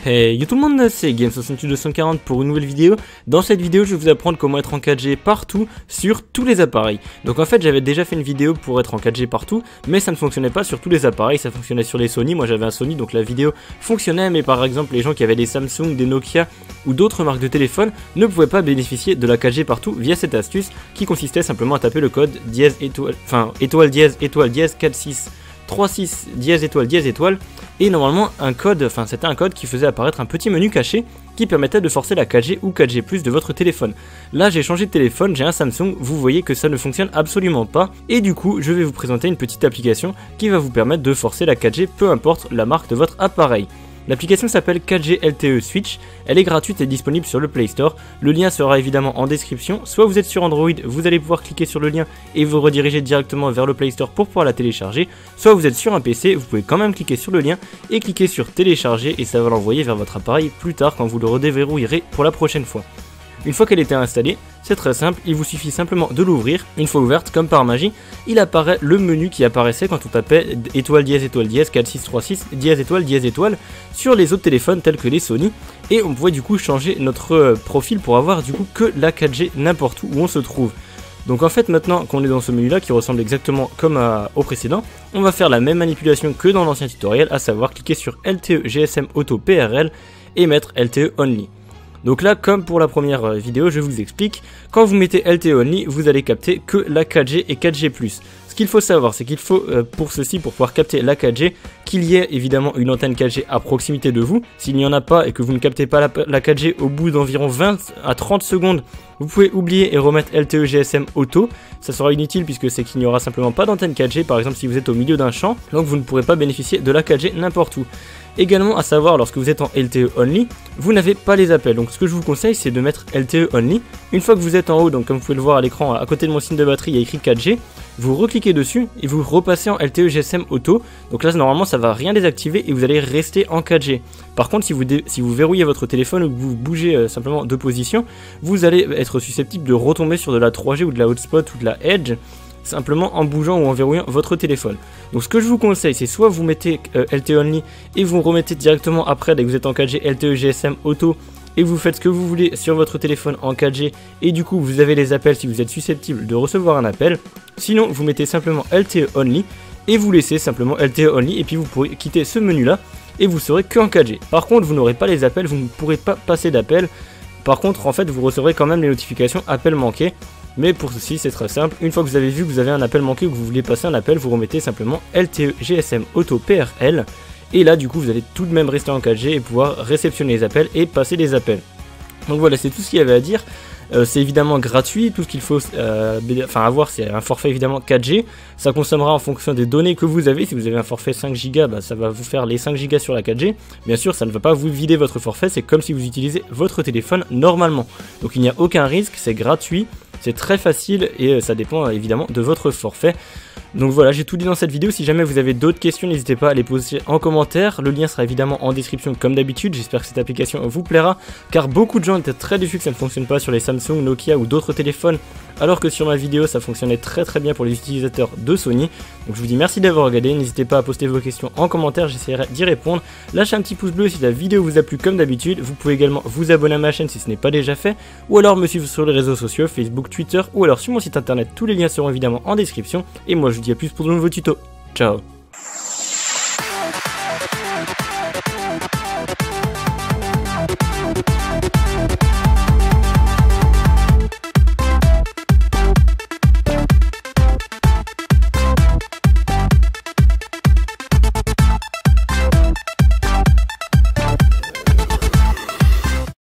Hey yo tout le monde, c'est Game68240 pour une nouvelle vidéo. Dans cette vidéo, je vais vous apprendre comment être en 4G partout sur tous les appareils. Donc en fait, j'avais déjà fait une vidéo pour être en 4G partout, mais ça ne fonctionnait pas sur tous les appareils, ça fonctionnait sur les Sony. Moi j'avais un Sony, donc la vidéo fonctionnait, mais par exemple les gens qui avaient des Samsung, des Nokia ou d'autres marques de téléphone ne pouvaient pas bénéficier de la 4G partout via cette astuce qui consistait simplement à taper le code dièse étoile, étoile dièse 4636 dièse étoile, et normalement c'était un code qui faisait apparaître un petit menu caché qui permettait de forcer la 4G ou 4G+ de votre téléphone. Là j'ai changé de téléphone, j'ai un Samsung, vous voyez que ça ne fonctionne absolument pas, et du coup je vais vous présenter une petite application qui va vous permettre de forcer la 4G peu importe la marque de votre appareil. L'application s'appelle 4G LTE Switch, elle est gratuite et disponible sur le Play Store, le lien sera évidemment en description, soit vous êtes sur Android, vous allez pouvoir cliquer sur le lien et vous rediriger directement vers le Play Store pour pouvoir la télécharger, soit vous êtes sur un PC, vous pouvez quand même cliquer sur le lien et cliquer sur télécharger et ça va l'envoyer vers votre appareil plus tard quand vous le redéverrouillerez pour la prochaine fois. Une fois qu'elle était installée, c'est très simple, il vous suffit simplement de l'ouvrir. Une fois ouverte, comme par magie, il apparaît le menu qui apparaissait quand on tapait étoile dièse 4636 dièse étoile sur les autres téléphones tels que les Sony, et on pouvait du coup changer notre profil pour avoir du coup que la 4G n'importe où on se trouve. Donc en fait maintenant qu'on est dans ce menu là qui ressemble exactement comme au précédent, on va faire la même manipulation que dans l'ancien tutoriel, à savoir cliquer sur LTE GSM Auto PRL et mettre LTE Only. Donc là, comme pour la première vidéo, je vous explique, quand vous mettez LTE Only, vous allez capter que la 4G et 4G+. Ce qu'il faut savoir, c'est qu'il faut, pour pouvoir capter la 4G, qu'il y ait évidemment une antenne 4G à proximité de vous. S'il n'y en a pas et que vous ne captez pas la 4G au bout d'environ 20 à 30 secondes, vous pouvez oublier et remettre LTE GSM Auto. Ça sera inutile puisque c'est qu'il n'y aura simplement pas d'antenne 4G, par exemple si vous êtes au milieu d'un champ, donc vous ne pourrez pas bénéficier de la 4G n'importe où. Également à savoir, lorsque vous êtes en LTE Only, vous n'avez pas les appels. Donc ce que je vous conseille, c'est de mettre LTE Only. Une fois que vous êtes en haut, donc comme vous pouvez le voir à l'écran, à côté de mon signe de batterie, il y a écrit 4G. Vous recliquez dessus et vous repassez en LTE GSM Auto. Donc là, normalement, ça va rien désactiver et vous allez rester en 4G. Par contre, si vous verrouillez votre téléphone ou que vous bougez simplement de position, vous allez être susceptible de retomber sur de la 3G ou de la hotspot ou de la Edge, simplement en bougeant ou en verrouillant votre téléphone. Donc ce que je vous conseille, c'est soit vous mettez LTE Only et vous remettez directement après, dès que vous êtes en 4G, LTE GSM Auto, et vous faites ce que vous voulez sur votre téléphone en 4G, et du coup vous avez les appels si vous êtes susceptible de recevoir un appel. Sinon vous mettez simplement LTE Only et vous laissez simplement LTE Only, et puis vous pourrez quitter ce menu là et vous serez que en 4G. Par contre vous n'aurez pas les appels, vous ne pourrez pas passer d'appels. Par contre en fait vous recevrez quand même les notifications appels manqués. Mais pour ceci c'est très simple, une fois que vous avez vu que vous avez un appel manqué ou que vous voulez passer un appel, vous remettez simplement LTE GSM Auto PRL, et là du coup vous allez tout de même rester en 4G et pouvoir réceptionner les appels et passer les appels. Donc voilà, c'est tout ce qu'il y avait à dire. C'est évidemment gratuit, tout ce qu'il faut avoir, c'est un forfait évidemment 4G, ça consommera en fonction des données que vous avez. Si vous avez un forfait 5Go, ça va vous faire les 5Go sur la 4G, bien sûr ça ne va pas vous vider votre forfait, c'est comme si vous utilisez votre téléphone normalement. Donc il n'y a aucun risque, c'est gratuit, c'est très facile et ça dépend évidemment de votre forfait. Donc voilà, j'ai tout dit dans cette vidéo. Si jamais vous avez d'autres questions, n'hésitez pas à les poser en commentaire. Le lien sera évidemment en description comme d'habitude. J'espère que cette application vous plaira, car beaucoup de gens étaient très déçus que ça ne fonctionne pas sur les Samsung, Nokia ou d'autres téléphones, alors que sur ma vidéo ça fonctionnait très bien pour les utilisateurs de Sony. Donc je vous dis merci d'avoir regardé, n'hésitez pas à poster vos questions en commentaire, j'essaierai d'y répondre. Lâchez un petit pouce bleu si la vidéo vous a plu comme d'habitude. Vous pouvez également vous abonner à ma chaîne si ce n'est pas déjà fait, ou alors me suivre sur les réseaux sociaux, Facebook, Twitter, ou alors sur mon site internet. Tous les liens seront évidemment en description. Et moi je vous dis à plus pour de nouveaux tutos. Ciao.